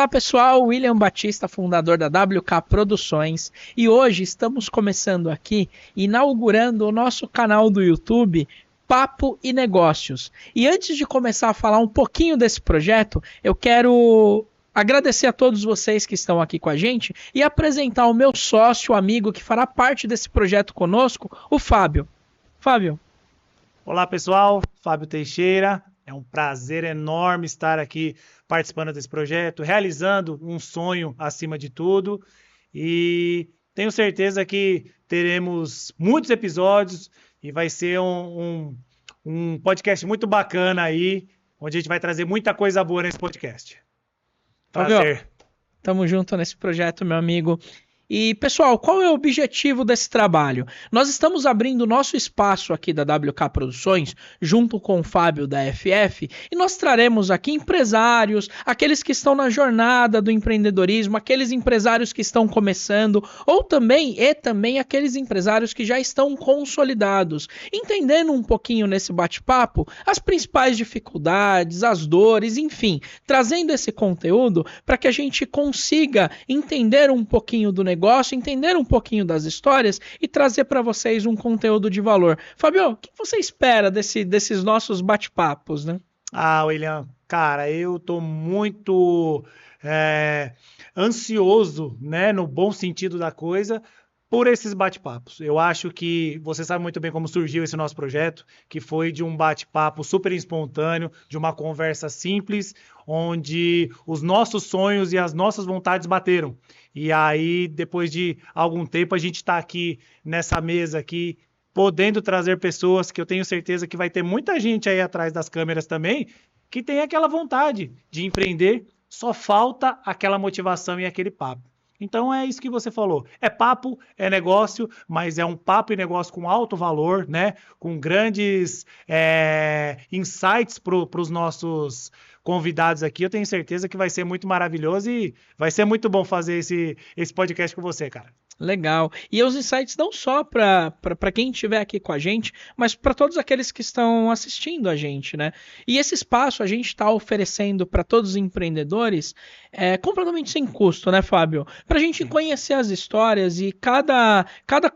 Olá pessoal, William Batista, fundador da WK Produções, e hoje estamos começando aqui, inaugurando o nosso canal do YouTube, Papo e Negócios. E antes de começar a falar um pouquinho desse projeto, eu quero agradecer a todos vocês que estão aqui com a gente e apresentar o meu sócio, amigo que fará parte desse projeto conosco, o Fábio. Fábio. Olá pessoal, Fábio Teixeira. É um prazer enorme estar aqui participando desse projeto, realizando um sonho acima de tudo. E tenho certeza que teremos muitos episódios e vai ser um podcast muito bacana aí, onde a gente vai trazer muita coisa boa nesse podcast. Prazer. Tamo junto nesse projeto, meu amigo. E, pessoal, qual é o objetivo desse trabalho? Nós estamos abrindo o nosso espaço aqui da WK Produções, junto com o Fábio da FF, e nós traremos aqui empresários, aqueles que estão na jornada do empreendedorismo, aqueles empresários que estão começando, ou também aqueles empresários que já estão consolidados, entendendo um pouquinho nesse bate-papo as principais dificuldades, as dores, enfim, trazendo esse conteúdo para que a gente consiga entender um pouquinho do negócio, entender um pouquinho das histórias e trazer para vocês um conteúdo de valor. Fábio, o que você espera desses nossos bate-papos, né? William, cara, eu tô muito ansioso, né, no bom sentido da coisa, por esses bate-papos. Eu acho que você sabe muito bem como surgiu esse nosso projeto, que foi de um bate-papo super espontâneo, de uma conversa simples, onde os nossos sonhos e as nossas vontades bateram. E aí, depois de algum tempo, a gente está aqui nessa mesa aqui, podendo trazer pessoas que eu tenho certeza que vai ter muita gente aí atrás das câmeras também, que tem aquela vontade de empreender, só falta aquela motivação e aquele papo. Então é isso que você falou. É papo, é negócio, mas é um papo e negócio com alto valor, né? Com grandes insights para os nossos convidados aqui. Eu tenho certeza que vai ser muito maravilhoso e vai ser muito bom fazer esse podcast com você, cara. Legal. E os insights não só para quem estiver aqui com a gente, mas para todos aqueles que estão assistindo a gente, né? E esse espaço a gente está oferecendo para todos os empreendedores completamente sem custo, né, Fábio? Para a gente conhecer as histórias e cada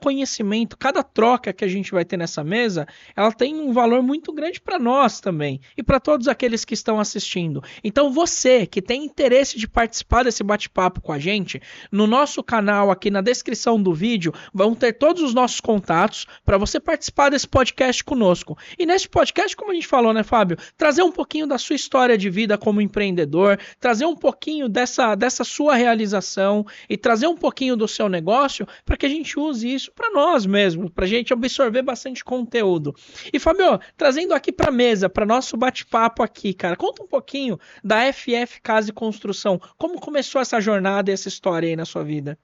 conhecimento, cada troca que a gente vai ter nessa mesa, ela tem um valor muito grande para nós também e para todos aqueles que estão assistindo. Então você que tem interesse de participar desse bate-papo com a gente, no nosso canal aqui na descrição do vídeo vão ter todos os nossos contatos para você participar desse podcast conosco. E nesse podcast, como a gente falou, né, Fábio? Trazer um pouquinho da sua história de vida como empreendedor, trazer um pouquinho dessa sua realização e trazer um pouquinho do seu negócio para que a gente use isso para nós mesmos, para a gente absorver bastante conteúdo. E, Fábio, trazendo aqui para a mesa, para nosso bate-papo aqui, cara, conta um pouquinho da FF Casa e Construção. Como começou essa jornada e essa história aí na sua vida?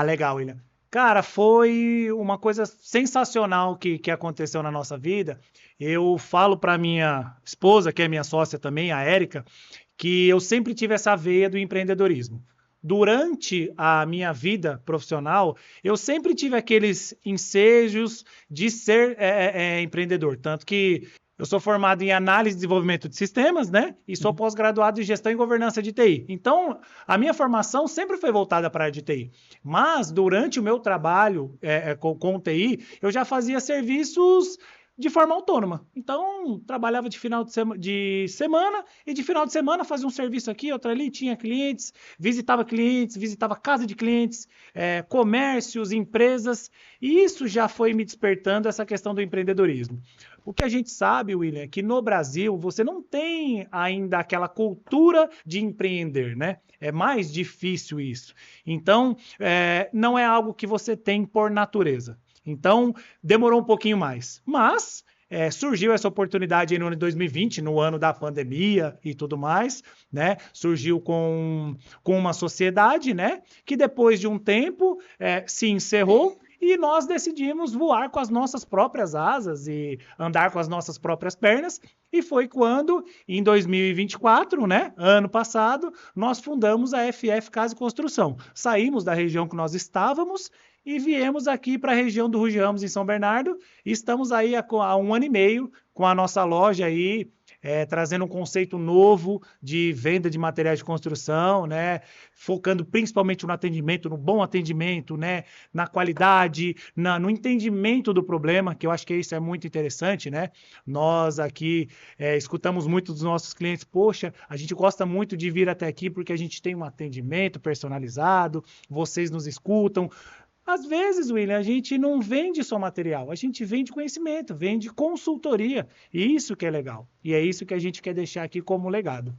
Legal, William. Cara, foi uma coisa sensacional que aconteceu na nossa vida. Eu falo para minha esposa, que é minha sócia também, a Érica, que eu sempre tive essa veia do empreendedorismo. Durante a minha vida profissional, eu sempre tive aqueles ensejos de ser empreendedor. Tanto que eu sou formado em análise e desenvolvimento de sistemas, né? E sou pós-graduado em gestão e governança de TI. Então, a minha formação sempre foi voltada para a área de TI. Mas, durante o meu trabalho com TI, eu já fazia serviços de forma autônoma. Então, trabalhava de semana e de final de semana fazia um serviço aqui, outro ali, tinha clientes, visitava casa de clientes, comércios, empresas, e isso já foi me despertando essa questão do empreendedorismo. O que a gente sabe, William, é que no Brasil você não tem ainda aquela cultura de empreender, né? É mais difícil isso. Então, não é algo que você tem por natureza. Então, demorou um pouquinho mais. Mas surgiu essa oportunidade aí no ano de 2020, no ano da pandemia e tudo mais, né? Surgiu com uma sociedade, né? Que depois de um tempo se encerrou. E nós decidimos voar com as nossas próprias asas e andar com as nossas próprias pernas. E foi quando, em 2024, né, ano passado, nós fundamos a FF Casa e Construção. Saímos da região que nós estávamos e viemos aqui para a região do Ruge Ramos, em São Bernardo. E estamos aí há 1 ano e meio com a nossa loja aí trazendo um conceito novo de venda de materiais de construção, né? Focando principalmente no atendimento, no bom atendimento, né? Na qualidade, no entendimento do problema, que eu acho que isso é muito interessante, né? Nós aqui escutamos muito dos nossos clientes, poxa, a gente gosta muito de vir até aqui porque a gente tem um atendimento personalizado, vocês nos escutam. Às vezes, William, a gente não vende só material, a gente vende conhecimento, vende consultoria. E isso que é legal. E é isso que a gente quer deixar aqui como legado.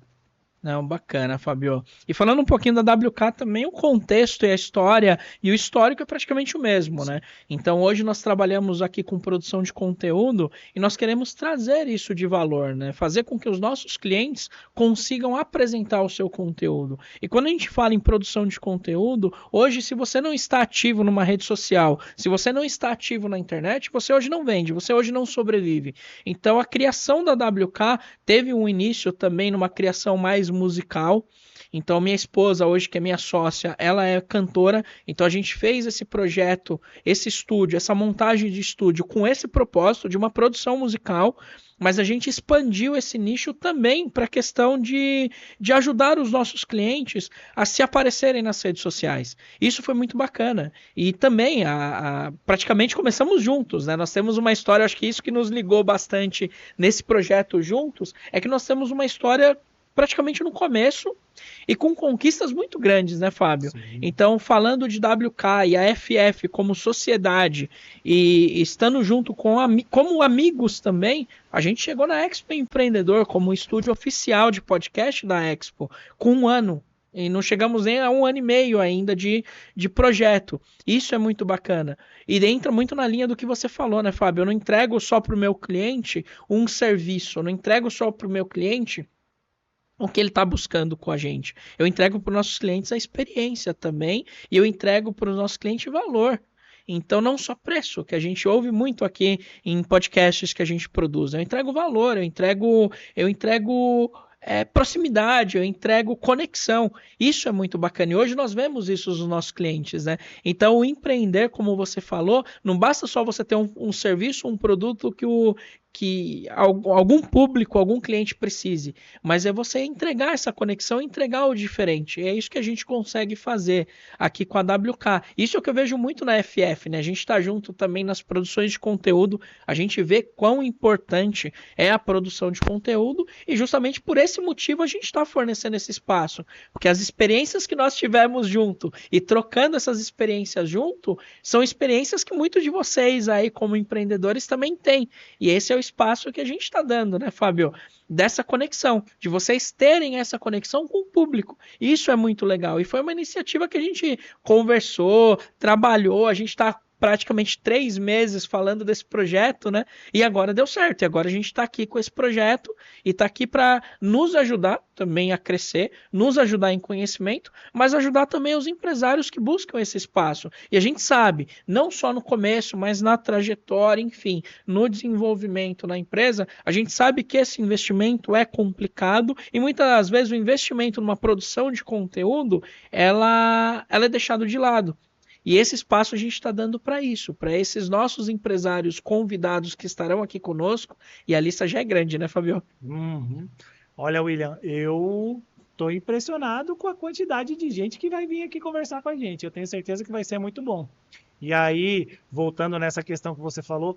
Não, bacana, Fabio. E falando um pouquinho da WK também, o contexto e a história e o histórico é praticamente o mesmo, né? Então hoje nós trabalhamos aqui com produção de conteúdo e nós queremos trazer isso de valor, né? Fazer com que os nossos clientes consigam apresentar o seu conteúdo. E quando a gente fala em produção de conteúdo, hoje se você não está ativo numa rede social, se você não está ativo na internet, você hoje não vende, você hoje não sobrevive. Então a criação da WK teve um início também numa criação mais musical. Então minha esposa hoje, que é minha sócia, ela é cantora, então a gente fez esse projeto, esse estúdio, essa montagem de estúdio com esse propósito de uma produção musical, mas a gente expandiu esse nicho também para a questão de ajudar os nossos clientes a se aparecerem nas redes sociais. Isso foi muito bacana. E também, praticamente começamos juntos, né? Nós temos uma história, acho que isso que nos ligou bastante nesse projeto juntos, é que nós temos uma história praticamente no começo e com conquistas muito grandes, né, Fábio? Sim. Então, falando de WK e a FF como sociedade e estando junto como amigos também, a gente chegou na Expo Empreendedor como estúdio oficial de podcast da Expo, com 1 ano. E não chegamos nem a 1 ano e meio ainda de projeto. Isso é muito bacana. E entra muito na linha do que você falou, né, Fábio? Eu não entrego só para o meu cliente um serviço, eu não entrego só para o meu cliente o que ele está buscando com a gente. Eu entrego para os nossos clientes a experiência também, e eu entrego para os nossos clientes valor. Então, não só preço, que a gente ouve muito aqui em podcasts que a gente produz. Eu entrego valor, eu entrego proximidade, eu entrego conexão. Isso é muito bacana. E hoje nós vemos isso nos nossos clientes, né? Então, o empreender, como você falou, não basta só você ter um serviço, um produto que algum público, algum cliente precise, mas é você entregar essa conexão, entregar o diferente. E é isso que a gente consegue fazer aqui com a WK. Isso é o que eu vejo muito na FF, né? A gente está junto também nas produções de conteúdo, a gente vê quão importante é a produção de conteúdo e justamente por esse motivo a gente está fornecendo esse espaço, porque as experiências que nós tivemos junto e trocando essas experiências junto, são experiências que muitos de vocês aí como empreendedores também têm. E esse é o espaço que a gente está dando, né, Fábio? Dessa conexão, de vocês terem essa conexão com o público. Isso é muito legal. E foi uma iniciativa que a gente conversou, trabalhou, a gente está praticamente 3 meses falando desse projeto, né? E agora deu certo. E agora a gente está aqui com esse projeto e está aqui para nos ajudar também a crescer, nos ajudar em conhecimento, mas ajudar também os empresários que buscam esse espaço. E a gente sabe, não só no começo, mas na trajetória, enfim, no desenvolvimento na empresa, a gente sabe que esse investimento é complicado e muitas das vezes o investimento numa produção de conteúdo, ela é deixado de lado. E esse espaço a gente está dando para isso, para esses nossos empresários convidados que estarão aqui conosco, e a lista já é grande, né, Fabio? Uhum. Olha, William, eu estou impressionado com a quantidade de gente que vai vir aqui conversar com a gente. Eu tenho certeza que vai ser muito bom. E aí, voltando nessa questão que você falou,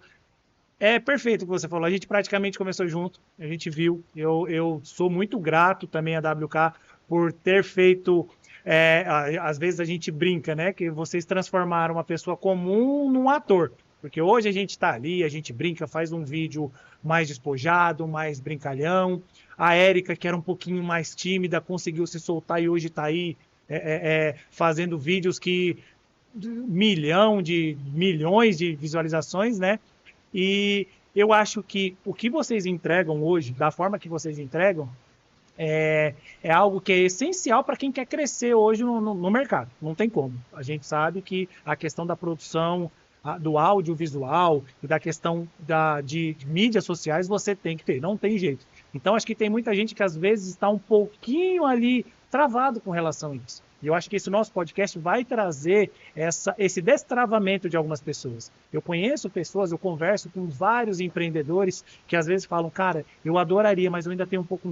é perfeito o que você falou. A gente praticamente começou junto, a gente viu. Eu sou muito grato também à WK por ter feito... às vezes a gente brinca, né? Que vocês transformaram uma pessoa comum num ator. Porque hoje a gente está ali, a gente brinca, faz um vídeo mais despojado, mais brincalhão. A Érica, que era um pouquinho mais tímida, conseguiu se soltar e hoje está aí fazendo vídeos que... milhões de visualizações, né? E eu acho que o que vocês entregam hoje, da forma que vocês entregam, é algo que é essencial para quem quer crescer hoje no mercado. Não tem como. A gente sabe que a questão da produção, do audiovisual e da questão de mídias sociais você tem que ter, não tem jeito. Então acho que tem muita gente que às vezes está um pouquinho ali travado com relação a isso. E eu acho que esse nosso podcast vai trazer esse destravamento de algumas pessoas. Eu conheço pessoas, eu converso com vários empreendedores que às vezes falam, cara, eu adoraria, mas eu ainda tenho um pouco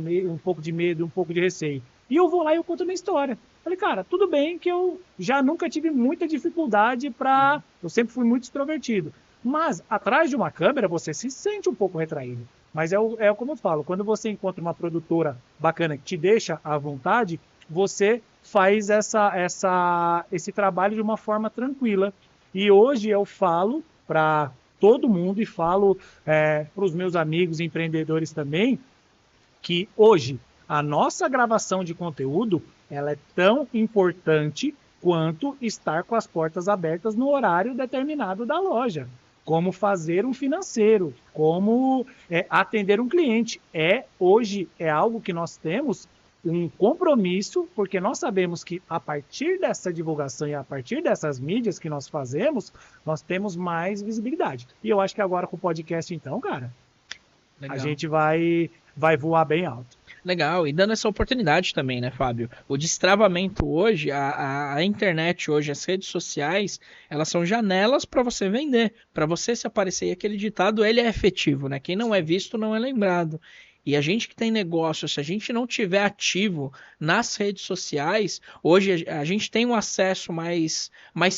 de medo, um pouco de receio. E eu vou lá e eu conto a minha história. Falei, cara, tudo bem que eu já nunca tive muita dificuldade para... Eu sempre fui muito extrovertido. Mas atrás de uma câmera você se sente um pouco retraído. Mas é como eu falo, quando você encontra uma produtora bacana que te deixa à vontade, você faz esse trabalho de uma forma tranquila. E hoje eu falo para todo mundo e falo para os meus amigos empreendedores também, que hoje a nossa gravação de conteúdo ela é tão importante quanto estar com as portas abertas no horário determinado da loja. Como fazer um financeiro, como atender um cliente. Hoje é algo que nós temos um compromisso, porque nós sabemos que a partir dessa divulgação e a partir dessas mídias que nós fazemos, nós temos mais visibilidade. E eu acho que agora com o podcast, então, cara, legal. A gente vai voar bem alto. Legal, e dando essa oportunidade também, né, Fábio? O destravamento hoje, a internet hoje, as redes sociais, elas são janelas para você vender, para você se aparecer. E aquele ditado, ele é efetivo, né? Quem não é visto não é lembrado. E a gente que tem negócio, se a gente não tiver ativo nas redes sociais, hoje a gente tem um acesso mais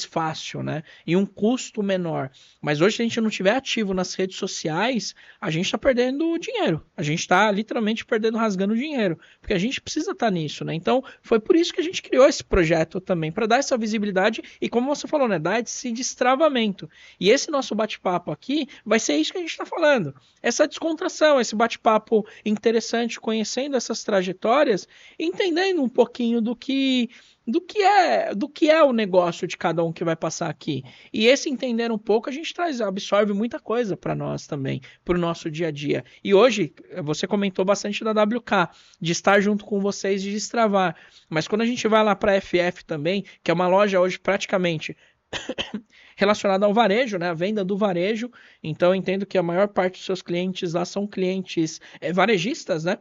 fácil, né? E um custo menor. Mas hoje, se a gente não tiver ativo nas redes sociais, a gente está perdendo dinheiro. A gente está literalmente rasgando dinheiro. Porque a gente precisa estar nisso, né? Então, foi por isso que a gente criou esse projeto também, para dar essa visibilidade e, como você falou, né? Dar esse destravamento. E esse nosso bate-papo aqui vai ser isso que a gente está falando. Essa descontração, esse bate-papo interessante, conhecendo essas trajetórias, entendendo um pouquinho do que é o negócio de cada um que vai passar aqui. E esse entender um pouco, a gente absorve muita coisa para nós também, para o nosso dia a dia. E hoje, você comentou bastante da WK, de estar junto com vocês, de destravar. Mas quando a gente vai lá para a FF também, que é uma loja hoje praticamente relacionada ao varejo, né? A venda do varejo. Então, eu entendo que a maior parte dos seus clientes lá são clientes varejistas, né?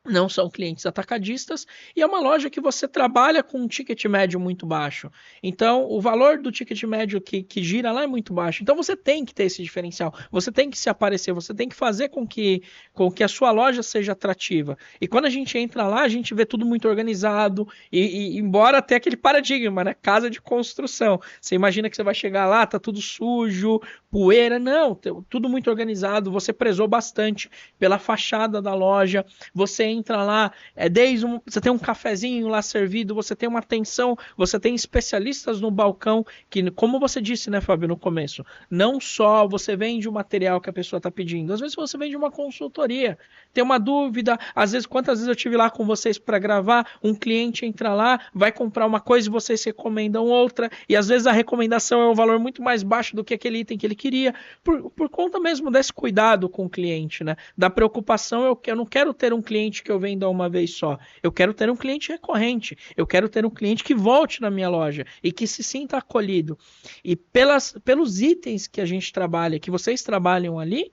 Não são clientes atacadistas, e é uma loja que você trabalha com um ticket médio muito baixo. Então, o valor do ticket médio que gira lá é muito baixo. Então, você tem que ter esse diferencial, você tem que se aparecer, você tem que fazer com que a sua loja seja atrativa. E quando a gente entra lá, a gente vê tudo muito organizado, e embora até aquele paradigma, né? Casa de construção. Você imagina que você vai chegar lá, tá tudo sujo, poeira. Não, tudo muito organizado, você prezou bastante pela fachada da loja, você entra lá, você tem um cafezinho lá servido, você tem uma atenção, você tem especialistas no balcão, que, como você disse, né, Fábio, no começo, não só você vende o material que a pessoa está pedindo, às vezes você vende uma consultoria, tem uma dúvida, às vezes, quantas vezes eu tive lá com vocês para gravar, um cliente entra lá, vai comprar uma coisa e vocês recomendam outra, e às vezes a recomendação é um valor muito mais baixo do que aquele item que ele queria, por conta mesmo desse cuidado com o cliente, né, da preocupação. Eu não quero ter um cliente que eu venda uma vez só. Eu quero ter um cliente recorrente. Eu quero ter um cliente que volte na minha loja e que se sinta acolhido. E pelos itens que a gente trabalha, que vocês trabalham ali,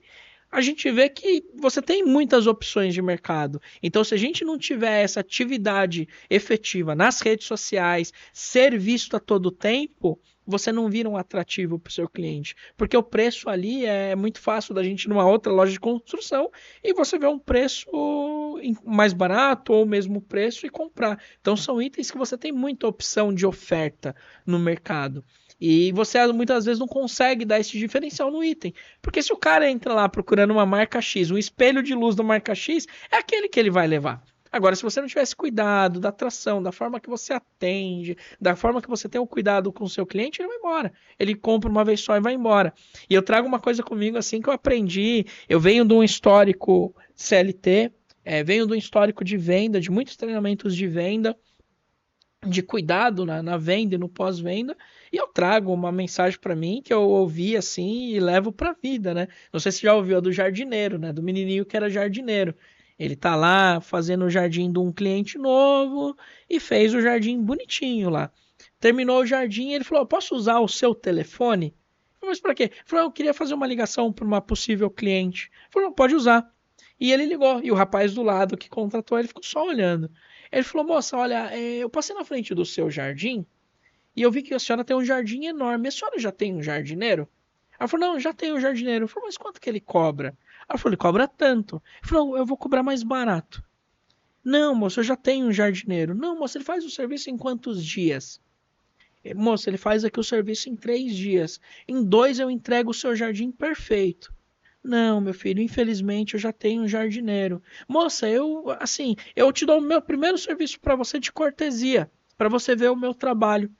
a gente vê que você tem muitas opções de mercado. Então, se a gente não tiver essa atividade efetiva nas redes sociais, ser visto a todo tempo, você não vira um atrativo para o seu cliente. Porque o preço ali é muito fácil da gente ir numa outra loja de construção e você vê um preço mais barato ou o mesmo preço e comprar. Então, são itens que você tem muita opção de oferta no mercado. E você muitas vezes não consegue dar esse diferencial no item. Porque se o cara entra lá procurando uma marca X, um espelho de luz da marca X, é aquele que ele vai levar. Agora, se você não tivesse cuidado da atração, da forma que você atende, da forma que você tem o cuidado com o seu cliente, ele vai embora. Ele compra uma vez só e vai embora. E eu trago uma coisa comigo assim que eu aprendi. Eu venho de um histórico CLT, venho de um histórico de venda, de muitos treinamentos de venda, de cuidado na venda e no pós-venda, e eu trago uma mensagem para mim que eu ouvi assim e levo para a vida, né? Não sei se já ouviu a do jardineiro, né? Do menininho que era jardineiro. Ele tá lá fazendo o jardim de um cliente novo e fez o jardim bonitinho lá. Terminou o jardim e ele falou: posso usar o seu telefone? Eu falei: mas para quê? Ele falou: eu queria fazer uma ligação para uma possível cliente. Ele falou: pode usar. E ele ligou. E o rapaz do lado que contratou ele ficou só olhando. Ele falou, moça, olha, eu passei na frente do seu jardim e eu vi que a senhora tem um jardim enorme. A senhora já tem um jardineiro? Ela falou, não, já tem um jardineiro. Eu falei, mas quanto que ele cobra? Ela falou, ele cobra tanto. Ele falou, eu vou cobrar mais barato. Não, moço, eu já tenho um jardineiro. Não, moço, ele faz o serviço em quantos dias? Moço, ele faz aqui o serviço em 3 dias. Em 2 eu entrego o seu jardim perfeito. Não, meu filho, infelizmente eu já tenho um jardineiro. Moça, eu te dou o meu primeiro serviço para você de cortesia, para você ver o meu trabalho.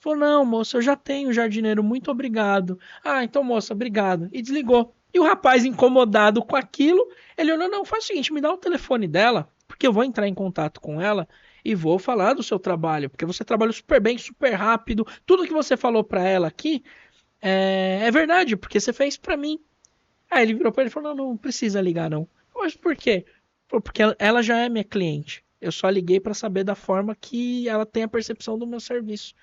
Falou, não, moça, eu já tenho um jardineiro, muito obrigado. Ah, então, moça, obrigado. E desligou. E o rapaz, incomodado com aquilo, ele olhou, não, faz o seguinte, me dá o telefone dela, porque eu vou entrar em contato com ela e vou falar do seu trabalho, porque você trabalhou super bem, super rápido, tudo que você falou para ela aqui é verdade, porque você fez para mim. Aí ele virou pra ele e falou: não, não precisa ligar, não. Mas por quê? Falou, porque ela já é minha cliente. Eu só liguei para saber da forma que ela tem a percepção do meu serviço.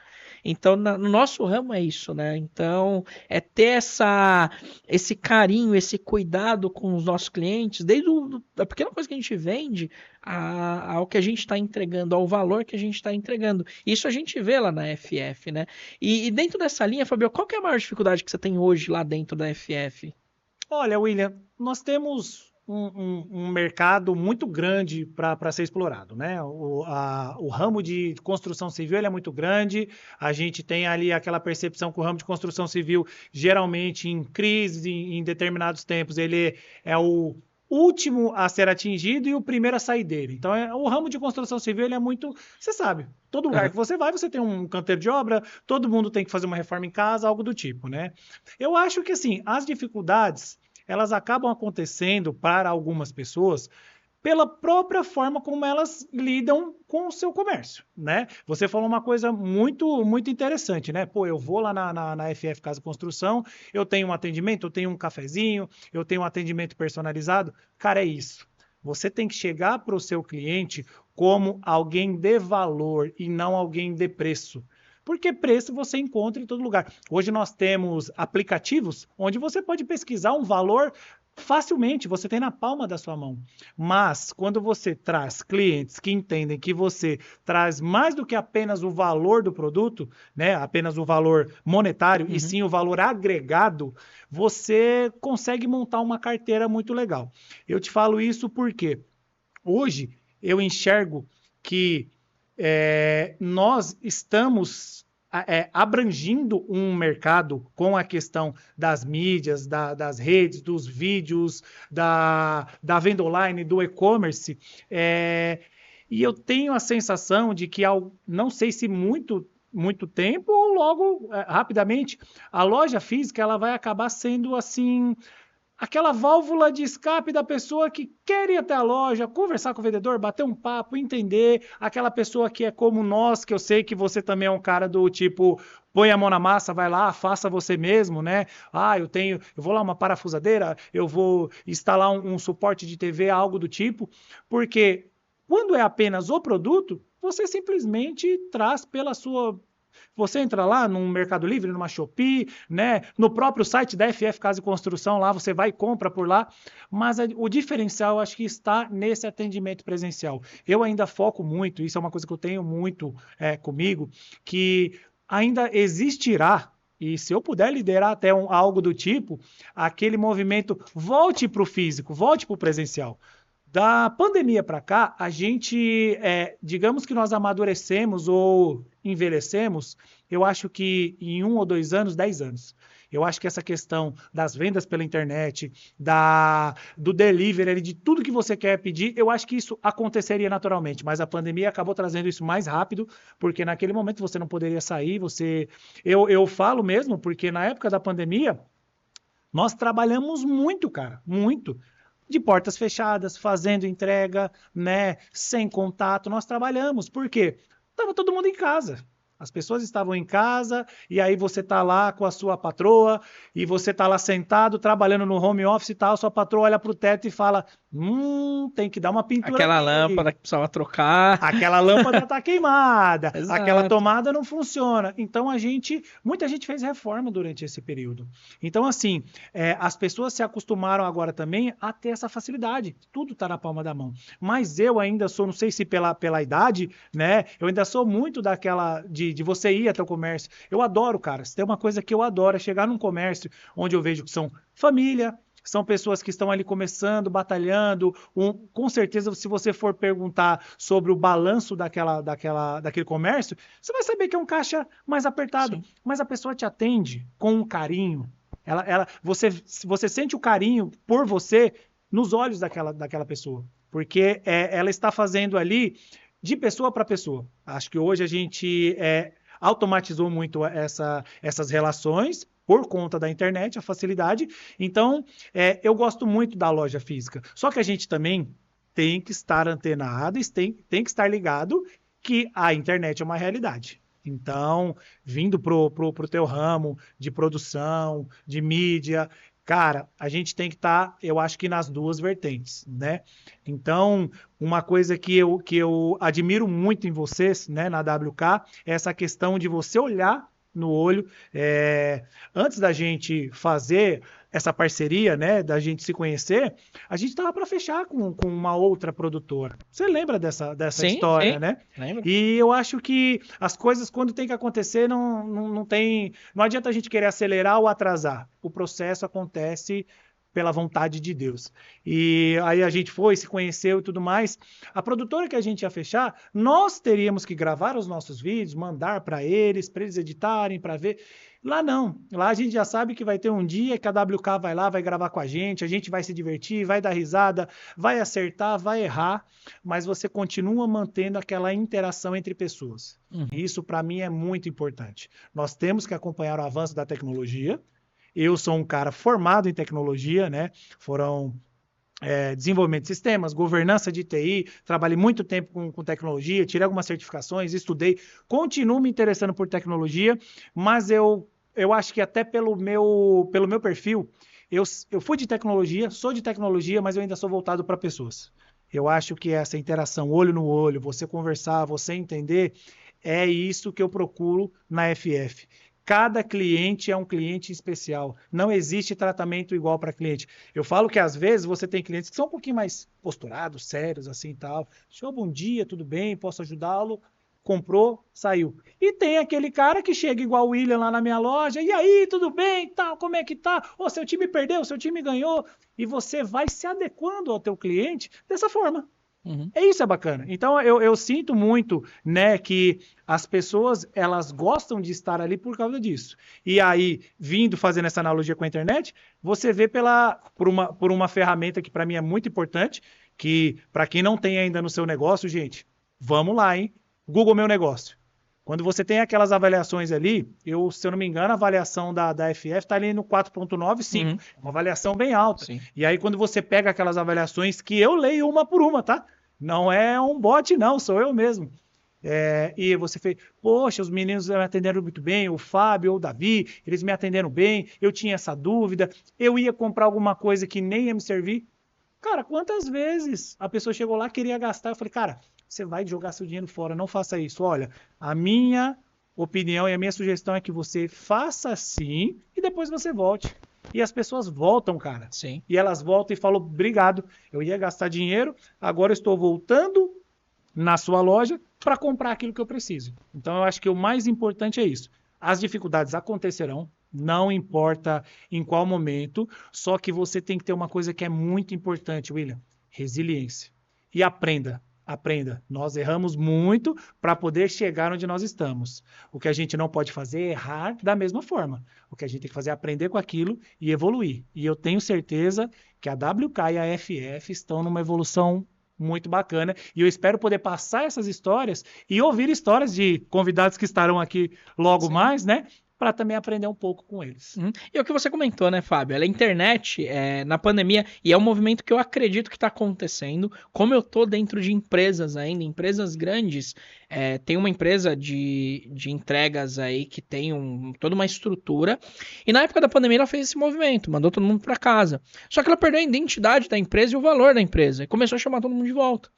Então, no nosso ramo é isso, né? Então, é ter esse carinho, esse cuidado com os nossos clientes, desde a pequena coisa que a gente vende ao que a gente está entregando, ao valor que a gente está entregando. Isso a gente vê lá na FF, né? E dentro dessa linha, Fabio, qual que é a maior dificuldade que você tem hoje lá dentro da FF? Olha, William, nós temos um mercado muito grande para ser explorado, né? O ramo de construção civil ele é muito grande, a gente tem ali aquela percepção que o ramo de construção civil, geralmente em crise, em determinados tempos, ele é o último a ser atingido e o primeiro a sair dele. Então, o ramo de construção civil ele é muito, você sabe, todo lugar Uhum. que você vai, você tem um canteiro de obra, todo mundo tem que fazer uma reforma em casa, algo do tipo, né? Eu acho que, assim, as dificuldades elas acabam acontecendo para algumas pessoas pela própria forma como elas lidam com o seu comércio, né? Você falou uma coisa muito interessante, né? Pô, eu vou lá na FF Casa e Construção, eu tenho um atendimento, eu tenho um cafezinho, eu tenho um atendimento personalizado. Cara, é isso. Você tem que chegar para o seu cliente como alguém de valor e não alguém de preço. Porque preço você encontra em todo lugar. Hoje nós temos aplicativos onde você pode pesquisar um valor facilmente, você tem na palma da sua mão. Mas quando você traz clientes que entendem que você traz mais do que apenas o valor do produto, né, apenas o valor monetário, e sim o valor agregado, você consegue montar uma carteira muito legal. Eu te falo isso porque hoje eu enxergo que nós estamos abrangindo um mercado com a questão das mídias, das redes, dos vídeos, da venda online, do e-commerce, e eu tenho a sensação de que, não sei se muito tempo ou logo, rapidamente, a loja física ela vai acabar sendo assim aquela válvula de escape da pessoa que quer ir até a loja, conversar com o vendedor, bater um papo, entender, aquela pessoa que é como nós, que eu sei que você também é um cara do tipo, põe a mão na massa, vai lá, faça você mesmo, né? Ah, eu vou lá uma parafusadeira, eu vou instalar um suporte de TV, algo do tipo, porque quando é apenas o produto, você simplesmente traz pela sua. Você entra lá no Mercado Livre, numa Shopee, né? No próprio site da FF Casa e Construção, lá você vai e compra por lá. Mas o diferencial, acho que está nesse atendimento presencial. Eu ainda foco muito, isso é uma coisa que eu tenho muito comigo, que ainda existirá, e se eu puder liderar até algo do tipo, aquele movimento volte para o físico, volte para o presencial. Da pandemia para cá, a gente, digamos que nós amadurecemos ou envelhecemos, eu acho que em 1 ou 2 anos, 10 anos. Eu acho que essa questão das vendas pela internet, do delivery, de tudo que você quer pedir, eu acho que isso aconteceria naturalmente, mas a pandemia acabou trazendo isso mais rápido, porque naquele momento você não poderia sair, eu falo mesmo, porque na época da pandemia, nós trabalhamos muito, cara, muito de portas fechadas, fazendo entrega, né, sem contato, nós trabalhamos. Por quê? Tava todo mundo em casa. As pessoas estavam em casa e aí você tá lá com a sua patroa e você tá lá sentado trabalhando no home office e tal, sua patroa olha pro teto e fala, tem que dar uma pintura Aquela ali. lâmpada que precisava trocar. Aquela lâmpada tá queimada, aquela Exato. tomada não funciona. Então muita gente fez reforma durante esse período. Então assim, as pessoas se acostumaram agora também a ter essa facilidade. Tudo tá na palma da mão. Mas eu ainda sou, não sei se pela idade, né? Eu ainda sou muito daquela de você ir até o comércio. Eu adoro, cara. Se tem uma coisa que eu adoro é chegar num comércio onde eu vejo que são família, são pessoas que estão ali começando, batalhando. Com certeza, se você for perguntar sobre o balanço daquele comércio, você vai saber que é um caixa mais apertado. Sim. Mas a pessoa te atende com um carinho. Você sente o carinho por você nos olhos daquela pessoa. Porque ela está fazendo ali de pessoa para pessoa. Acho que hoje a gente automatizou muito essas relações por conta da internet, a facilidade. Então, eu gosto muito da loja física. Só que a gente também tem que estar antenado, tem que estar ligado que a internet é uma realidade. Então, vindo pro teu ramo de produção, de mídia, cara, a gente tem que estar, eu acho que nas duas vertentes, né? Então, uma coisa que eu admiro muito em vocês, né, na WK, é essa questão de você olhar no olho. Antes da gente fazer essa parceria, né, da gente se conhecer, a gente estava para fechar com uma outra produtora. Você lembra dessa Sim, história, sim. né? Lembro. E eu acho que as coisas, quando tem que acontecer, não adianta a gente querer acelerar ou atrasar. O processo acontece pela vontade de Deus. E aí a gente foi, se conheceu e tudo mais. A produtora que a gente ia fechar, nós teríamos que gravar os nossos vídeos, mandar para eles editarem, para ver. Lá não. Lá a gente já sabe que vai ter um dia que a WK vai lá, vai gravar com a gente vai se divertir, vai dar risada, vai acertar, vai errar, mas você continua mantendo aquela interação entre pessoas. Isso, para mim, é muito importante. Nós temos que acompanhar o avanço da tecnologia. Eu sou um cara formado em tecnologia, né? Foram desenvolvimento de sistemas, governança de TI, trabalhei muito tempo com tecnologia, tirei algumas certificações, estudei, continuo me interessando por tecnologia, mas eu acho que até pelo meu perfil, eu fui de tecnologia, sou de tecnologia, mas eu ainda sou voltado para pessoas. Eu acho que essa interação olho no olho, você conversar, você entender, é isso que eu procuro na FF. Cada cliente é um cliente especial. Não existe tratamento igual para cliente. Eu falo que às vezes você tem clientes que são um pouquinho mais posturados, sérios, assim e tal. Senhor, bom dia, tudo bem? Posso ajudá-lo? Comprou, saiu. E tem aquele cara que chega igual o William lá na minha loja. E aí, tudo bem? Tal, como é que tá? Ô, seu time perdeu, seu time ganhou. E você vai se adequando ao teu cliente dessa forma. Isso é bacana. Então, eu sinto muito, né, que as pessoas, elas gostam de estar ali por causa disso. E aí, fazendo essa analogia com a internet, você vê por uma ferramenta que para mim é muito importante, que para quem não tem ainda no seu negócio, gente, vamos lá, hein? Google Meu Negócio. Quando você tem aquelas avaliações ali, se eu não me engano, a avaliação da FF está ali no 4.95, uma avaliação bem alta. Sim. E aí, quando você pega aquelas avaliações, que eu leio uma por uma, tá? Não é um bot, não, sou eu mesmo. E você fez, poxa, os meninos me atenderam muito bem, o Fábio ou o Davi, eles me atenderam bem, eu tinha essa dúvida, eu ia comprar alguma coisa que nem ia me servir. Cara, quantas vezes a pessoa chegou lá, queria gastar, eu falei, cara, você vai jogar seu dinheiro fora, não faça isso. Olha, a minha opinião e a minha sugestão é que você faça assim e depois você volte. E as pessoas voltam, cara. Sim. E elas voltam e falam, obrigado, eu ia gastar dinheiro, agora eu estou voltando na sua loja para comprar aquilo que eu preciso. Então eu acho que o mais importante é isso. As dificuldades acontecerão, não importa em qual momento, só que você tem que ter uma coisa que é muito importante, William, resiliência. E aprenda. Nós erramos muito para poder chegar onde nós estamos. O que a gente não pode fazer é errar da mesma forma. O que a gente tem que fazer é aprender com aquilo e evoluir. E eu tenho certeza que a WK e a FF estão numa evolução muito bacana. E eu espero poder passar essas histórias e ouvir histórias de convidados que estarão aqui logo mais, né? para também aprender um pouco com eles. E é o que você comentou, né, Fábio? A internet, na pandemia, e é um movimento que eu acredito que está acontecendo, como eu tô dentro de empresas ainda, empresas grandes, tem uma empresa de entregas aí que tem toda uma estrutura, e na época da pandemia ela fez esse movimento, mandou todo mundo para casa. Só que ela perdeu a identidade da empresa e o valor da empresa, e começou a chamar todo mundo de volta.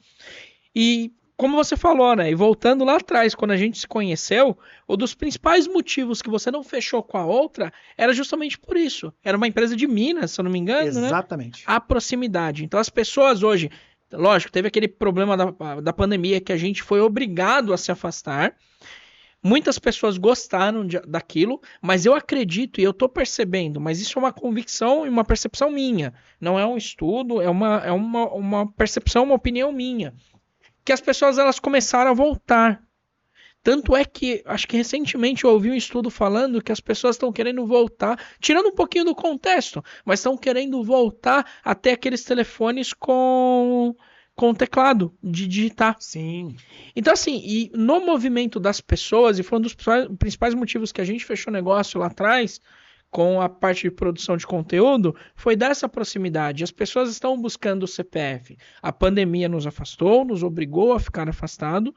E como você falou, né? E voltando lá atrás, quando a gente se conheceu, um dos principais motivos que você não fechou com a outra era justamente por isso. Era uma empresa de Minas, se eu não me engano, Exatamente. né? A proximidade. Então as pessoas hoje, lógico, teve aquele problema da pandemia que a gente foi obrigado a se afastar. Muitas pessoas gostaram daquilo, mas eu acredito e eu tô percebendo, mas isso é uma convicção e uma percepção minha. Não é um estudo, é uma percepção, uma opinião minha. Que as pessoas elas começaram a voltar. Tanto é que, acho que recentemente eu ouvi um estudo falando que as pessoas estão querendo voltar, tirando um pouquinho do contexto, mas estão querendo voltar até aqueles telefones com teclado, de digitar. Sim. Então, assim, e no movimento das pessoas, e foi um dos principais motivos que a gente fechou o negócio lá atrás, com a parte de produção de conteúdo, foi dessa proximidade. As pessoas estão buscando o CPF. A pandemia nos afastou, nos obrigou a ficar afastado,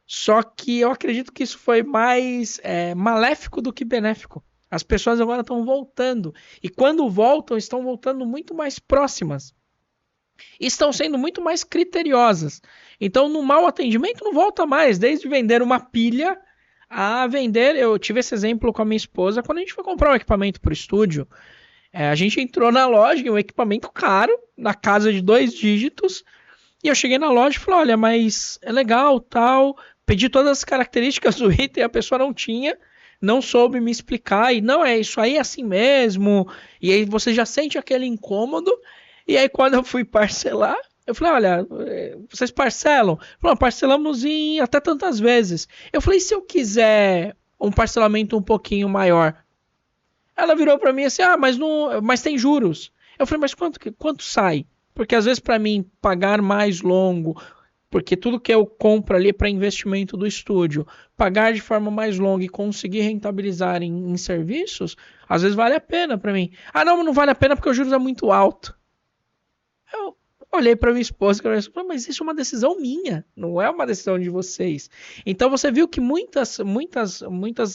só que eu acredito que isso foi mais maléfico do que benéfico. As pessoas agora estão voltando, e quando voltam, estão voltando muito mais próximas. E estão sendo muito mais criteriosas. Então, no mau atendimento, não volta mais, desde vender uma pilha a vender. Eu tive esse exemplo com a minha esposa quando a gente foi comprar um equipamento para o estúdio. A gente entrou na loja, um equipamento caro, na casa de 2 dígitos, e eu cheguei na loja e falei, olha, mas é legal, tal, pedi todas as características do item, a pessoa não tinha, não soube me explicar, e não, isso aí é assim mesmo, e aí você já sente aquele incômodo, e aí quando eu fui parcelar, eu falei, olha, vocês parcelam? Falei, parcelamos em até tantas vezes. Eu falei, se eu quiser um parcelamento um pouquinho maior? Ela virou para mim assim, mas tem juros. Eu falei, mas quanto sai? Porque às vezes para mim pagar mais longo, porque tudo que eu compro ali é para investimento do estúdio, pagar de forma mais longa e conseguir rentabilizar em serviços, às vezes vale a pena para mim. Ah, não vale a pena porque o juros é muito alto. Eu olhei para minha esposa e falei, mas isso é uma decisão minha, não é uma decisão de vocês. Então você viu que muitas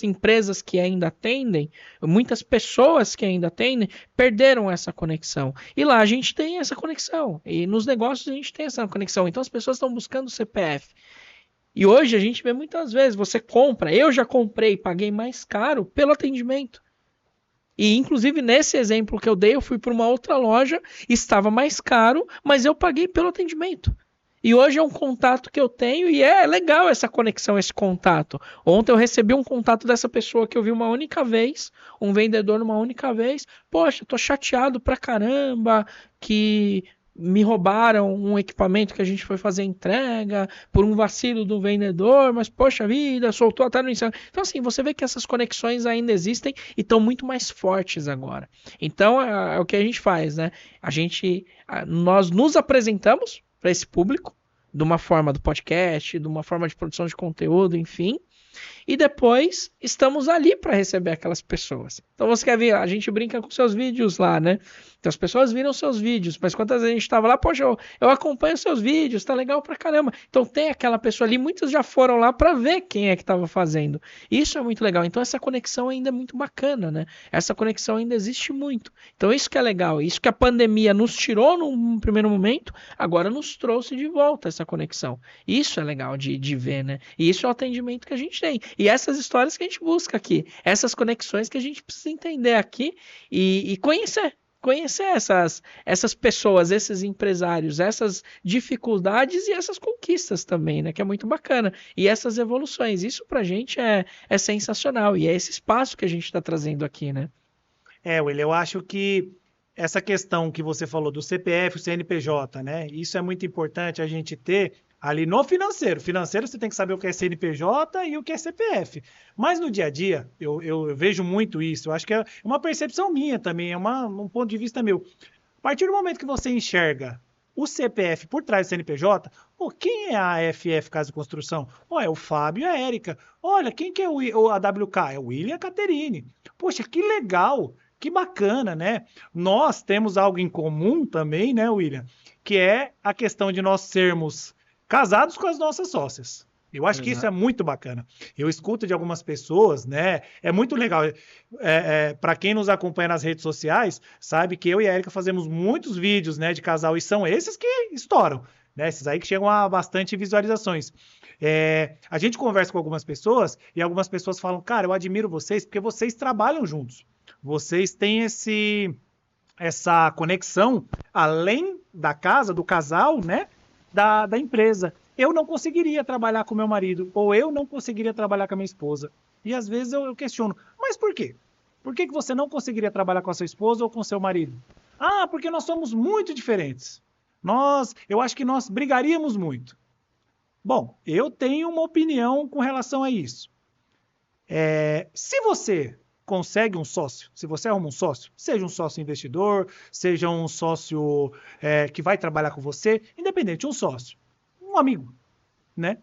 empresas que ainda atendem, muitas pessoas que ainda atendem, perderam essa conexão. E lá a gente tem essa conexão. E nos negócios a gente tem essa conexão. Então as pessoas estão buscando o CPF. E hoje a gente vê muitas vezes, você compra, eu já comprei, paguei mais caro pelo atendimento. E, inclusive, nesse exemplo que eu dei, eu fui para uma outra loja, estava mais caro, mas eu paguei pelo atendimento. E hoje é um contato que eu tenho e é legal essa conexão, esse contato. Ontem eu recebi um contato dessa pessoa que eu vi uma única vez, um vendedor uma única vez. Poxa, tô chateado pra caramba que me roubaram um equipamento que a gente foi fazer entrega por um vacilo do vendedor, mas poxa vida, soltou até no Instagram. Então assim, você vê que essas conexões ainda existem e estão muito mais fortes agora. Então é o que a gente faz, né? Nós nos apresentamos para esse público de uma forma do podcast, de uma forma de produção de conteúdo, enfim. E depois estamos ali para receber aquelas pessoas. Então você quer ver, a gente brinca com seus vídeos lá, né? Então as pessoas viram seus vídeos, mas quantas vezes a gente estava lá, poxa, eu acompanho seus vídeos, tá legal pra caramba. Então tem aquela pessoa ali, muitos já foram lá para ver quem é que estava fazendo. Isso é muito legal. Então essa conexão ainda é muito bacana, né? Essa conexão ainda existe muito. Então isso que é legal, isso que a pandemia nos tirou num primeiro momento, agora nos trouxe de volta essa conexão. Isso é legal de ver, né? E isso é o atendimento que a gente tem. E essas histórias que a gente busca aqui, essas conexões que a gente precisa entender aqui e conhecer essas pessoas, esses empresários, essas dificuldades e essas conquistas também, né? Que é muito bacana. E essas evoluções, isso pra gente é sensacional e é esse espaço que a gente está trazendo aqui, né? William, eu acho que essa questão que você falou do CPF, o CNPJ, né? Isso é muito importante a gente ter ali no financeiro. Financeiro você tem que saber o que é CNPJ e o que é CPF. Mas no dia a dia, eu vejo muito isso. Eu acho que é uma percepção minha também, um ponto de vista meu. A partir do momento que você enxerga o CPF por trás do CNPJ, pô, quem é a FF Casa de Construção? Ó, é o Fábio e a Érica. Olha, quem que é a WK? É o William e a Caterine. Poxa, que legal, que bacana, né? Nós temos algo em comum também, né, William? Que é a questão de nós sermos casados com as nossas sócias. Eu acho que isso é muito bacana. Eu escuto de algumas pessoas, né? É muito legal. Para quem nos acompanha nas redes sociais, sabe que eu e a Érica fazemos muitos vídeos, né, de casal e são esses que estouram, né? Esses aí que chegam a bastante visualizações. A gente conversa com algumas pessoas e algumas pessoas falam, cara, eu admiro vocês porque vocês trabalham juntos. Vocês têm essa conexão além da casa, do casal, né? Da empresa. Eu não conseguiria trabalhar com meu marido, ou eu não conseguiria trabalhar com a minha esposa. E às vezes eu questiono, mas por quê? Por que você não conseguiria trabalhar com a sua esposa ou com seu marido? Ah, porque nós somos muito diferentes. Eu acho que nós brigaríamos muito. Bom, eu tenho uma opinião com relação a isso. Se você consegue um sócio, se você arruma um sócio, seja um sócio investidor, seja um sócio que vai trabalhar com você, independente, um sócio, um amigo, né?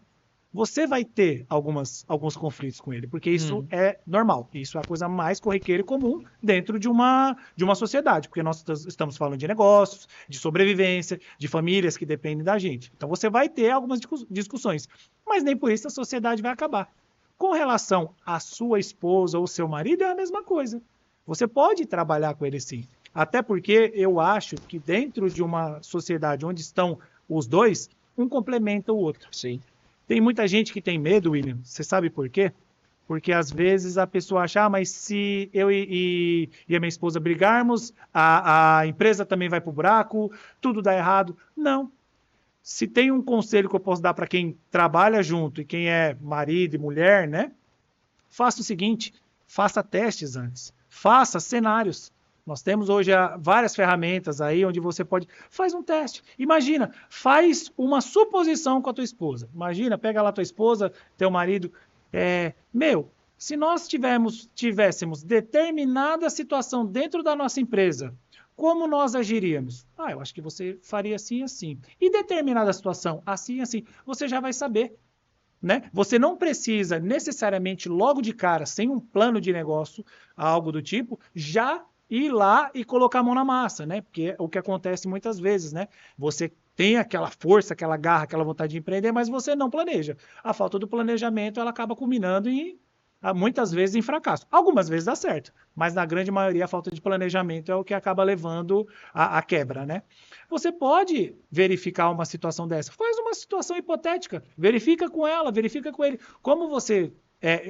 Você vai ter alguns conflitos com ele, porque isso é normal. Isso é a coisa mais corriqueira e comum dentro de uma sociedade, porque nós estamos falando de negócios, de sobrevivência, de famílias que dependem da gente. Então você vai ter algumas discussões, mas nem por isso a sociedade vai acabar. Com relação à sua esposa ou seu marido, é a mesma coisa. Você pode trabalhar com ele sim. Até porque eu acho que dentro de uma sociedade onde estão os dois, um complementa o outro. Sim. Tem muita gente que tem medo, William. Você sabe por quê? Porque às vezes a pessoa acha, mas se eu e a minha esposa brigarmos, a empresa também vai pro buraco, tudo dá errado. Não. Se tem um conselho que eu posso dar para quem trabalha junto e quem é marido e mulher, né? Faça o seguinte, faça testes antes. Faça cenários. Nós temos hoje várias ferramentas aí onde você faz um teste. Imagina, faz uma suposição com a tua esposa. Imagina, pega lá tua esposa, teu marido. Se nós tivéssemos determinada situação dentro da nossa empresa, como nós agiríamos? Eu acho que você faria assim e assim. E determinada situação, assim e assim, você já vai saber. Né? Você não precisa necessariamente logo de cara, sem um plano de negócio, algo do tipo, já ir lá e colocar a mão na massa, né? Porque é o que acontece muitas vezes, né? Você tem aquela força, aquela garra, aquela vontade de empreender, mas você não planeja. A falta do planejamento, ela acaba culminando muitas vezes em fracasso. Algumas vezes dá certo, mas na grande maioria a falta de planejamento é o que acaba levando à quebra, né? Você pode verificar uma situação dessa. Faz uma situação hipotética, verifica com ela, verifica com ele. Como você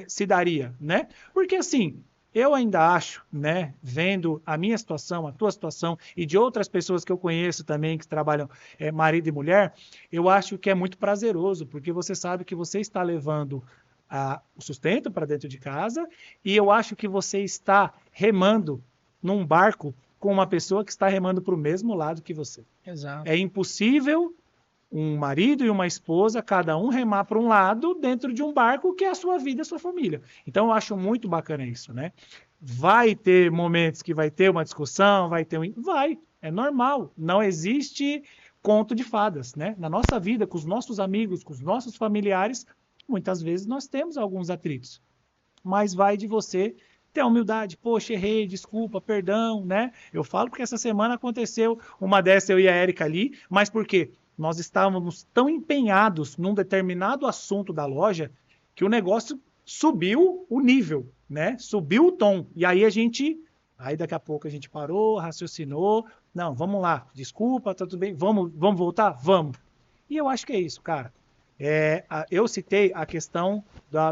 se daria, né? Porque assim, eu ainda acho, né, vendo a minha situação, a tua situação e de outras pessoas que eu conheço também que trabalham marido e mulher, eu acho que é muito prazeroso, porque você sabe que você está levando o sustento para dentro de casa e eu acho que você está remando num barco com uma pessoa que está remando para o mesmo lado que você. Exato. É impossível um marido e uma esposa, cada um remar para um lado dentro de um barco que é a sua vida e a sua família. Então eu acho muito bacana isso, né? Vai ter momentos que vai ter uma discussão, vai, é normal. Não existe conto de fadas, né? Na nossa vida, com os nossos amigos, com os nossos familiares, muitas vezes nós temos alguns atritos. Mas vai de você ter a humildade. Poxa, errei, desculpa, perdão, né? Eu falo porque essa semana aconteceu uma dessa, eu e a Érica ali, mas por quê? Nós estávamos tão empenhados num determinado assunto da loja que o negócio subiu o nível, né? Subiu o tom. E aí daqui a pouco a gente parou, raciocinou. Não, vamos lá, desculpa, tá tudo bem, vamos voltar? Vamos. E eu acho que é isso, cara. Eu citei a questão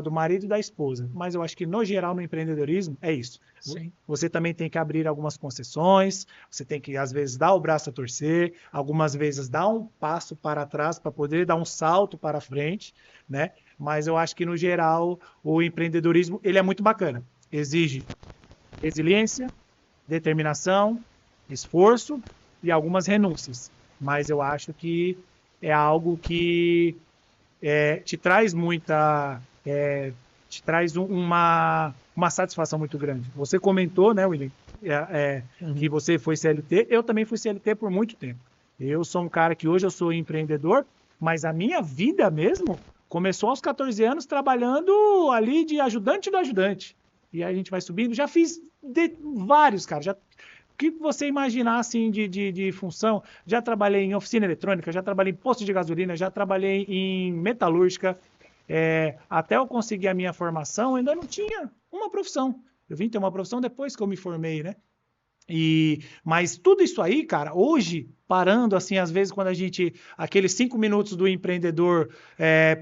do marido e da esposa, mas eu acho que no geral no empreendedorismo é isso. Sim. Você também tem que abrir algumas concessões, você tem que às vezes dar o braço a torcer, algumas vezes dar um passo para trás para poder dar um salto para frente, né? Mas eu acho que no geral o empreendedorismo ele é muito bacana. Exige resiliência, determinação, esforço e algumas renúncias. Mas eu acho que é algo que te traz uma satisfação muito grande. Você comentou, né, William, que você foi CLT, eu também fui CLT por muito tempo. Eu sou um cara que hoje eu sou empreendedor, mas a minha vida mesmo começou aos 14 anos trabalhando ali de ajudante do ajudante. E aí a gente vai subindo. Já fiz vários, cara. O que você imaginar assim de função? Já trabalhei em oficina eletrônica, já trabalhei em posto de gasolina, já trabalhei em metalúrgica. Até eu conseguir a minha formação, eu ainda não tinha uma profissão. Eu vim ter uma profissão depois que eu me formei, né? Mas tudo isso aí, cara, hoje, parando assim, às vezes, quando a gente, aqueles 5 minutos do empreendedor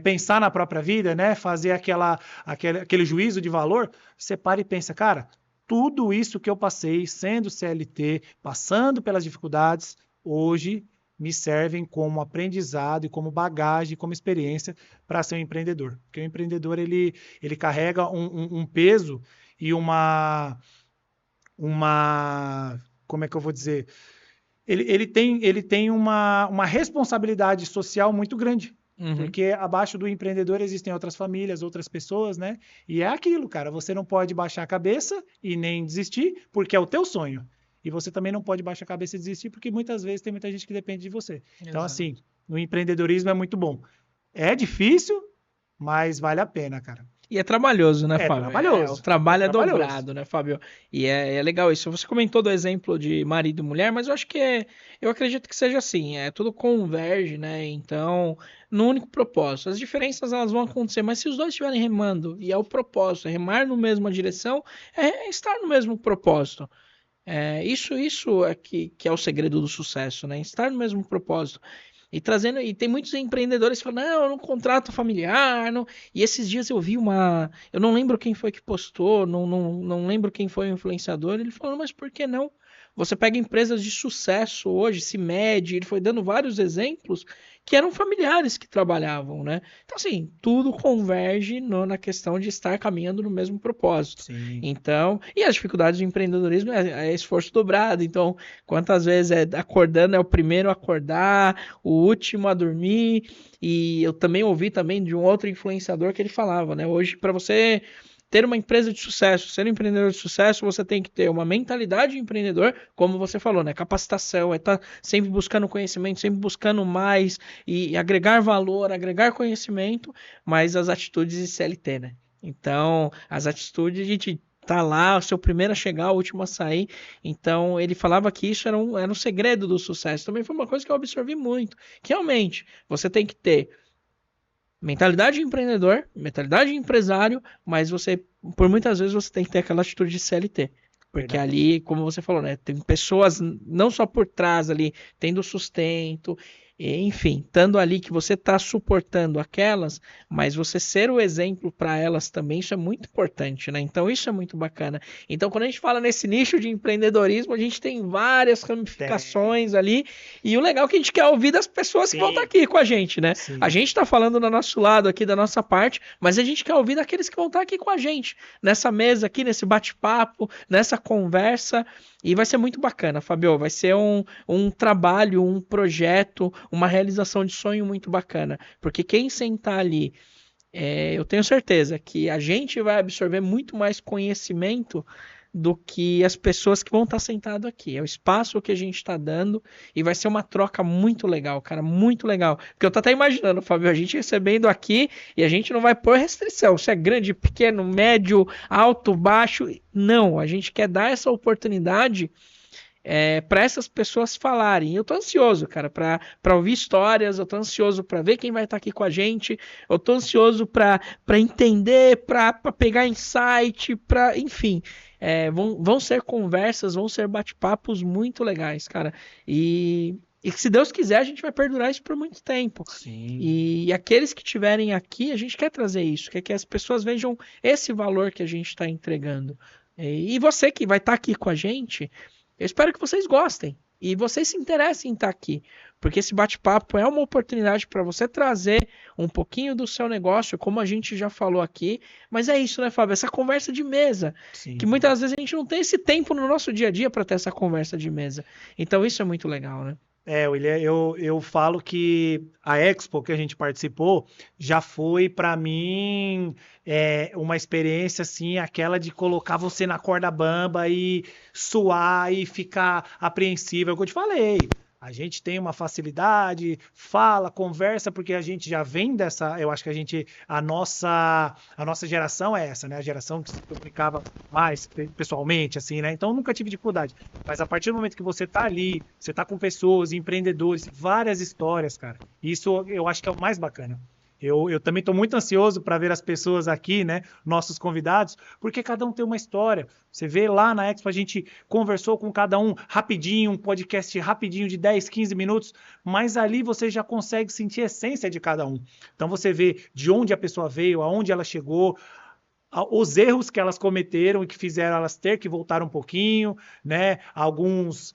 pensar na própria vida, né? Fazer aquele juízo de valor, você para e pensa, cara, tudo isso que eu passei, sendo CLT, passando pelas dificuldades, hoje me servem como aprendizado e como bagagem, como experiência para ser um empreendedor. Porque o empreendedor, ele carrega um peso e como é que eu vou dizer? Ele tem uma responsabilidade social muito grande. Uhum. Porque abaixo do empreendedor existem outras famílias, outras pessoas, né? E é aquilo, cara. Você não pode baixar a cabeça e nem desistir, porque é o teu sonho. E você também não pode baixar a cabeça e desistir, porque muitas vezes tem muita gente que depende de você. Exato. Então, assim, o empreendedorismo é muito bom. É difícil, mas vale a pena, cara. E é trabalhoso, né, Fábio? Trabalhoso. O trabalho é trabalhoso. dobrado, né, Fábio? E é legal isso. Você comentou do exemplo de marido e mulher, mas eu acho que eu acredito que seja assim. Tudo converge, né? Então, no único propósito. As diferenças elas vão acontecer, mas se os dois estiverem remando e é o propósito, é remar na mesma direção, é estar no mesmo propósito. Isso é que é o segredo do sucesso, né? Estar no mesmo propósito. E tem muitos empreendedores que falam, não, eu não contrato familiar, não. E esses dias eu vi eu não lembro quem foi que postou, não lembro quem foi o influenciador, ele falou, mas por que não? Você pega empresas de sucesso hoje, se mede, ele foi dando vários exemplos que eram familiares que trabalhavam, né? Então, assim, tudo converge na questão de estar caminhando no mesmo propósito. Sim. Então, e as dificuldades do empreendedorismo é esforço dobrado. Então, quantas vezes acordando é o primeiro a acordar, o último a dormir. E eu também ouvi também de um outro influenciador que ele falava, né? Hoje, para você ter uma empresa de sucesso, ser um empreendedor de sucesso, você tem que ter uma mentalidade de empreendedor, como você falou, né? Capacitação, estar sempre buscando conhecimento, sempre buscando mais e agregar valor, agregar conhecimento, mas as atitudes de CLT, né? Então, as atitudes a gente tá lá, o seu primeiro a chegar, o último a sair. Então, ele falava que isso era um segredo do sucesso. Também foi uma coisa que eu absorvi muito. Que realmente, você tem que ter mentalidade de empreendedor, mentalidade de empresário, mas por muitas vezes, você tem que ter aquela atitude de CLT. Porque ali, como você falou, né, tem pessoas não só por trás ali, tendo sustento, enfim, estando ali que você está suportando aquelas, mas você ser o exemplo para elas também, isso é muito importante, né? Então isso é muito bacana. Então quando a gente fala nesse nicho de empreendedorismo, a gente tem várias ramificações ali, e o legal é que a gente quer ouvir das pessoas que vão estar aqui com a gente, né? Sim. A gente está falando do nosso lado aqui, da nossa parte, mas a gente quer ouvir daqueles que vão estar aqui com a gente, nessa mesa aqui, nesse bate-papo, nessa conversa, e vai ser muito bacana, Fabio, vai ser um trabalho, um projeto, uma realização de sonho muito bacana, porque quem sentar ali, eu tenho certeza que a gente vai absorver muito mais conhecimento do que as pessoas que vão estar sentado aqui. É o espaço que a gente está dando e vai ser uma troca muito legal, cara, muito legal. Porque eu tô até imaginando, Fábio, a gente recebendo aqui e a gente não vai pôr restrição, se é grande, pequeno, médio, alto, baixo. Não, a gente quer dar essa oportunidade para essas pessoas falarem. Eu tô ansioso, cara, para ouvir histórias, eu tô ansioso para ver quem vai estar aqui com a gente, eu tô ansioso para entender, para pegar insight, enfim, vão ser conversas, vão ser bate-papos muito legais, cara. E se Deus quiser, a gente vai perdurar isso por muito tempo. Sim. E aqueles que estiverem aqui, a gente quer trazer isso, quer que as pessoas vejam esse valor que a gente está entregando. E você que vai estar aqui com a gente, eu espero que vocês gostem e vocês se interessem em estar aqui, porque esse bate-papo é uma oportunidade para você trazer um pouquinho do seu negócio, como a gente já falou aqui, mas é isso, né, Fábio? Essa conversa de mesa, Sim. Que muitas vezes a gente não tem esse tempo no nosso dia a dia para ter essa conversa de mesa. Então isso é muito legal, né? William, eu falo que a Expo que a gente participou já foi para mim uma experiência assim, aquela de colocar você na corda bamba e suar e ficar apreensivo, é o que eu te falei. A gente tem uma facilidade, fala, conversa, porque a gente já vem dessa. Eu acho que a nossa geração é essa, né? A geração que se comunicava mais pessoalmente, assim, né? Então nunca tive dificuldade. Mas a partir do momento que você tá ali, você tá com pessoas, empreendedores, várias histórias, cara. Isso eu acho que é o mais bacana. Eu também estou muito ansioso para ver as pessoas aqui, né, nossos convidados, porque cada um tem uma história. Você vê lá na Expo, a gente conversou com cada um rapidinho, um podcast rapidinho de 10, 15 minutos, mas ali você já consegue sentir a essência de cada um. Então você vê de onde a pessoa veio, aonde ela chegou, os erros que elas cometeram e que fizeram elas ter que voltar um pouquinho, né? Alguns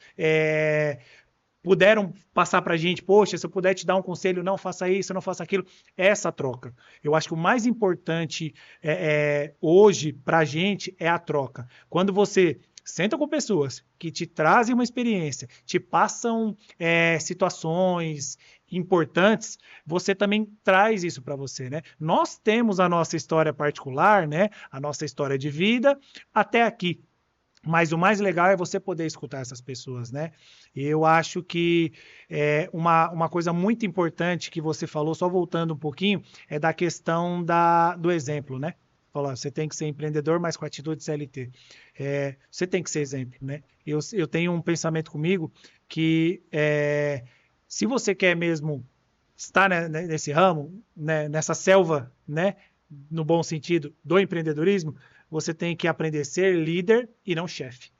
puderam passar para a gente, poxa, se eu puder te dar um conselho, não faça isso, não faça aquilo. Essa troca. Eu acho que o mais importante hoje para a gente é a troca. Quando você senta com pessoas que te trazem uma experiência, te passam situações importantes, você também traz isso para você, né? Nós temos a nossa história particular, né? A nossa história de vida até aqui. Mas o mais legal é você poder escutar essas pessoas, né? E eu acho que uma coisa muito importante que você falou, só voltando um pouquinho, é da questão do exemplo, né? Falou, você tem que ser empreendedor, mas com atitude CLT. Você tem que ser exemplo, né? Eu tenho um pensamento comigo que se você quer mesmo estar nesse ramo, né, nessa selva, né, no bom sentido, do empreendedorismo, você tem que aprender a ser líder e não chefe.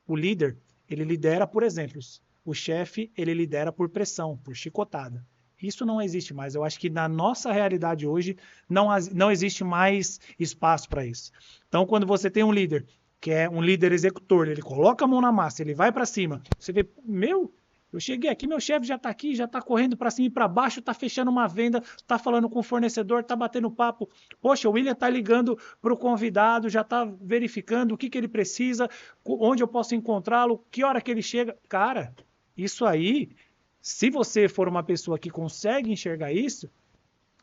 O líder, ele lidera por exemplos. O chefe, ele lidera por pressão, por chicotada. Isso não existe mais. Eu acho que na nossa realidade hoje não existe mais espaço para isso. Então, quando você tem um líder, que é um líder executor, ele coloca a mão na massa, ele vai para cima, você vê, eu cheguei aqui, meu chefe já está aqui, já está correndo para cima e para baixo, está fechando uma venda, está falando com o fornecedor, está batendo papo. Poxa, o William está ligando para o convidado, já está verificando o que ele precisa, onde eu posso encontrá-lo, que hora que ele chega. Cara, isso aí, se você for uma pessoa que consegue enxergar isso,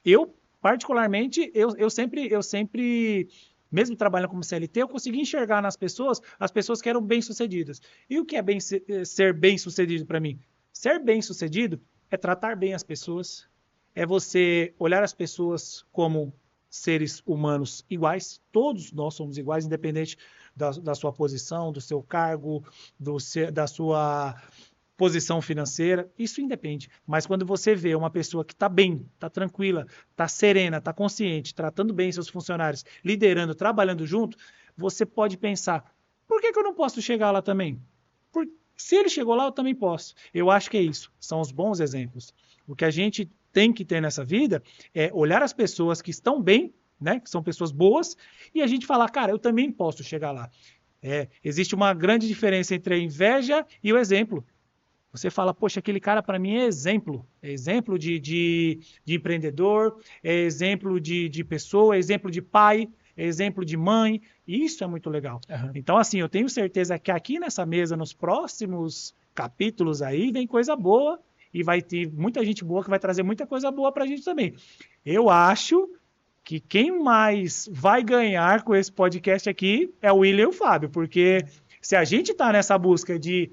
eu, particularmente, eu sempre, mesmo trabalhando como CLT, eu consegui enxergar nas pessoas as pessoas que eram bem-sucedidas. E o que é ser bem-sucedido para mim? Ser bem-sucedido é tratar bem as pessoas, é você olhar as pessoas como seres humanos iguais, todos nós somos iguais, independente da sua posição, do seu cargo, da sua posição financeira, isso independe. Mas quando você vê uma pessoa que está bem, está tranquila, está serena, está consciente, tratando bem seus funcionários, liderando, trabalhando junto, você pode pensar, por que eu não posso chegar lá também? Se ele chegou lá, eu também posso. Eu acho que é isso, são os bons exemplos. O que a gente tem que ter nessa vida é olhar as pessoas que estão bem, né, que são pessoas boas, e a gente falar, cara, eu também posso chegar lá. Existe uma grande diferença entre a inveja e o exemplo. Você fala, poxa, aquele cara para mim é exemplo de empreendedor, é exemplo de pessoa, é exemplo de pai, é exemplo de mãe, e isso é muito legal. Uhum. Então, assim, eu tenho certeza que aqui nessa mesa, nos próximos capítulos aí, vem coisa boa, e vai ter muita gente boa que vai trazer muita coisa boa para a gente também. Eu acho que quem mais vai ganhar com esse podcast aqui é o William e o Fábio, porque se a gente está nessa busca de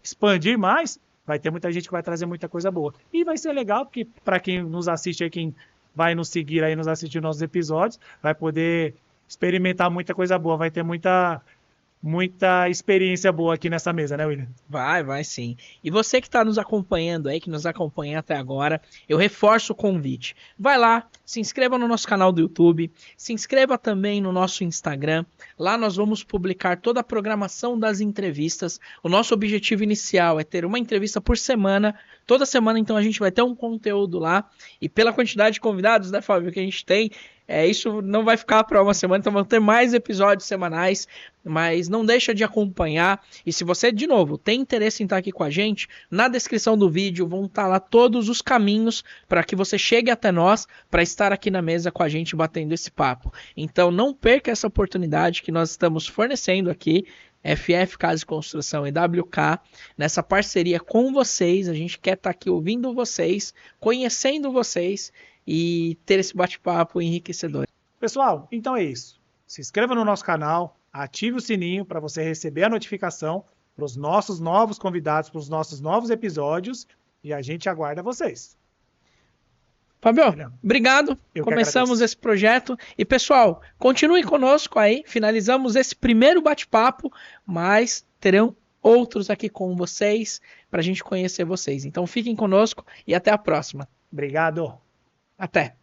expandir mais, vai ter muita gente que vai trazer muita coisa boa. E vai ser legal, porque para quem nos assiste aí, quem vai nos seguir aí, nos assistir nossos episódios, vai poder experimentar muita coisa boa, vai ter muita experiência boa aqui nessa mesa, né, William? Vai sim. E você que está nos acompanhando aí, que nos acompanha até agora, eu reforço o convite. Vai lá, se inscreva no nosso canal do YouTube, se inscreva também no nosso Instagram. Lá nós vamos publicar toda a programação das entrevistas. O nosso objetivo inicial é ter uma entrevista por semana. Toda semana, então, a gente vai ter um conteúdo lá. E pela quantidade de convidados, né, Fábio, que a gente tem, isso não vai ficar para uma semana, então vão ter mais episódios semanais, mas não deixa de acompanhar. E se você, de novo, tem interesse em estar aqui com a gente, na descrição do vídeo vão estar lá todos os caminhos para que você chegue até nós, para estar aqui na mesa com a gente batendo esse papo. Então não perca essa oportunidade que nós estamos fornecendo aqui, FF Casa e Construção e WK, nessa parceria com vocês. A gente quer estar aqui ouvindo vocês, conhecendo vocês e ter esse bate-papo enriquecedor. Pessoal, então é isso. Se inscreva no nosso canal, ative o sininho para você receber a notificação para os nossos novos convidados, para os nossos novos episódios, e a gente aguarda vocês. Fábio, obrigado. Começamos esse projeto. E, pessoal, continuem conosco aí. Finalizamos esse primeiro bate-papo, mas terão outros aqui com vocês para a gente conhecer vocês. Então, fiquem conosco e até a próxima. Obrigado. Até.